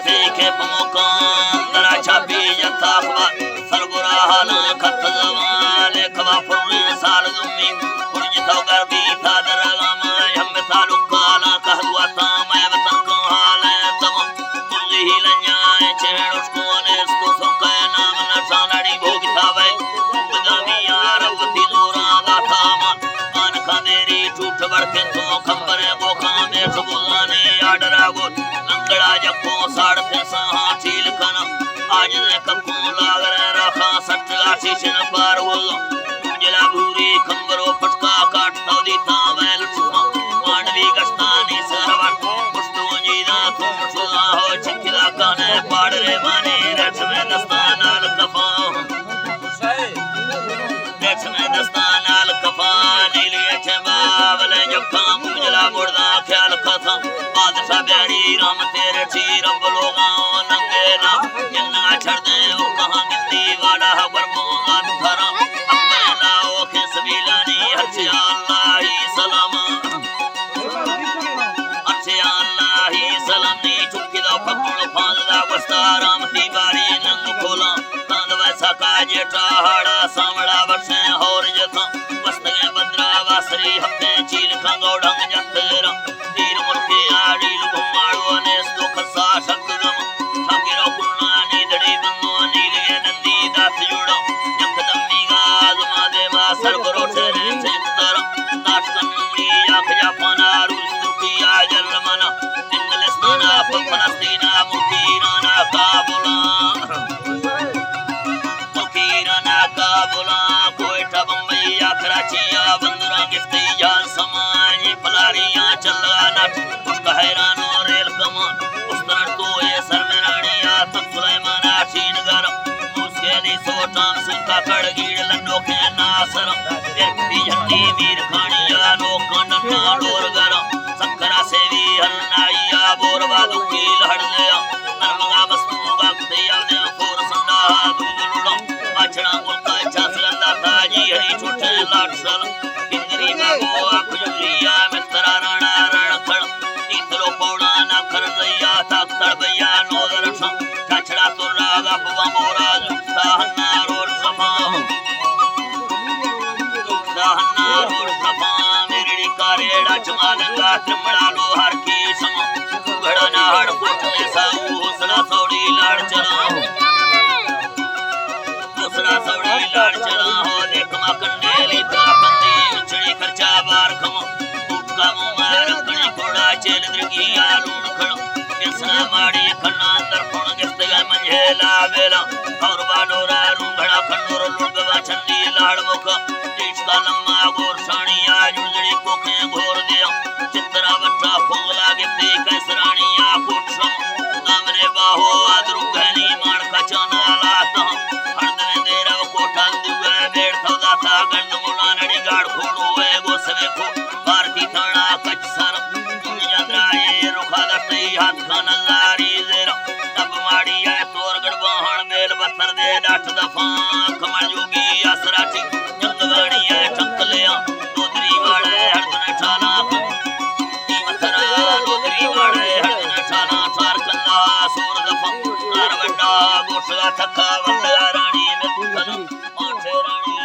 दी के पमोकान दरा छापी जता अखबार सरबुरा हाला खत जवान लेखवा फुर्रे साल दुमी पुरज तो गर्दी था दरगामा हम तालुकाला कहदुआ ता मैं वतन को हाल तम कुल्ली ही लन्याए चेड़ उसको ने इसको सुके नाम नशानड़ी भोग थावे बदामी यार वती दूरा गाथा मान खानेरी झूठ बरके तो खंबरे गो खाने सुबुगाने आडरा गो लंगड़ा जको साड़ते सहा ठील कना आज ने कपू लाग रखा सट आशीष न पार हो जला भूरी खंबरो फटका काटता दीता वैल छुपा मांडवी गस्तानी सरवर पुष्टो जीदा तुम सुधा हो चिखला काने पाड़ रे माने रच में दस्तानाल कफा रच में दस्तानाल कफा नीली अचे बावले जखा मुजला मुर्दा ख्याल खसा बादशाह ब्यारी राम तेरे ची रब लोगा नंगे ना जिन्ना छड़ दे ओ कहां गिंदी वाड़ा बरमोगा धरा अपने लाओ के सबीलानी हर्ष अल्लाह ही सलामा हर्ष अल्लाह ही सलामी चुकी दा फकुल फांदा वस्ता राम ती बारी नंग खोला तांद वैसा का जेठा हाड़ा सावड़ा वर्षे होर जथा वस्तगे बंदरा वासरी हफ्ते चील खंगो ढंग जंतरा तीर मुर्के आड़ी घुमाड़ो ने दुख सा शक गम ठगिरो कुन्ना नीदड़ी बंदो नीले नंदी दास जुड़ा जंगदम्मी गाज मादेवा सरबरो तेरे चिंतर नाटकन्नी आख जापाना रूस तुर्किया जर्मना इंग्लिस्ताना फलस्तीना मुकीराना काबुला कोयटा बम्बई कराचिया बंदरा गिफ्ती जान समानी पलारियां चला नट उसका हैरान और रेल कमान उस तरह तो ये सरमरानिया तक सुलेमाना श्रीनगर उसके दी सोटाम सुनका कड़गीड़ लंडो के नासर देखती झंडी वीर खानिया लोकन ना डोरगर सक्करा सेवी हरनाइया बोरवा दुखी लहड़ गया नरमगा बस्तूगा खतिया दे फोर संडा दूदुलुड़ा माछड़ा मुल्का चासलंदा ताजी हरी छुटे लाटसल इंद्री बाबो अखजुलिया मित्रा राणा रणखड़ तीतलो पौड़ा ना खरदैया ताकतड़ भैया नोदरस छाछड़ा तुर्रा गपवा मोरा जुक्ता हन्ना रोड सफा जुक्ता हन्ना रोड सफा मेरड़ी कारेड़ा चमालंगा त्रिमड़ा लोहार की सम घड़ा ना हड़ पुट में साऊ हुसना सौड़ी लाड़ चला दूसरा सौड़ी लाड़ चला हो देखमा कंडेली ताकंदी उछड़ी खर्चा बार खम उठका मुमार कणी कोड़ा चेल द्रगी आलून खड़ इसना माड़ी खन्ना अंदर फोन गिफ्तगा मंझेला बेला और बाडोरा रूंगड़ा खंडोर लुगवा छंदी लाड़ मुख तीच का लम्मा गोर साणिया जुजड़ी कोखे घोर दिया चित्रा बट्टा फोगला गिफ्ती कैसरानिया कोठम नामरे बाहो आदरुगनी माण का चना लाता गंड मुलानड़ी गाड़ खोड़ो है गो सवे को भारती थाना कच सर दुनिया द्राए रुखा दस्ते हाथ खान जारी जेरा तब माड़ी है तोर गड़बाहण बेल बतर दे डाठ दफा कमर जोगी असराठी जंगवाड़ी है टंकलिया दोदरी वाले हरदन ठाला मथरा दोदरी वाले हरदन ठाला सार कंदा सूर दफा नार बंडा गोठला थका वल्ला रानी में कदम माथे रानी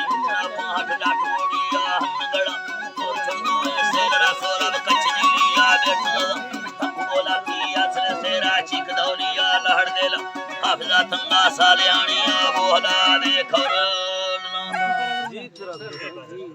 हाथ डाट मोड़िया हन्नगड़ा और चंदो ऐसे लड़ा सोरब कचनी लिया बैठा तक बोला कि असर से राची कदौलिया लहड़ देला हाफिजा तंगा साले आनिया बोला देखो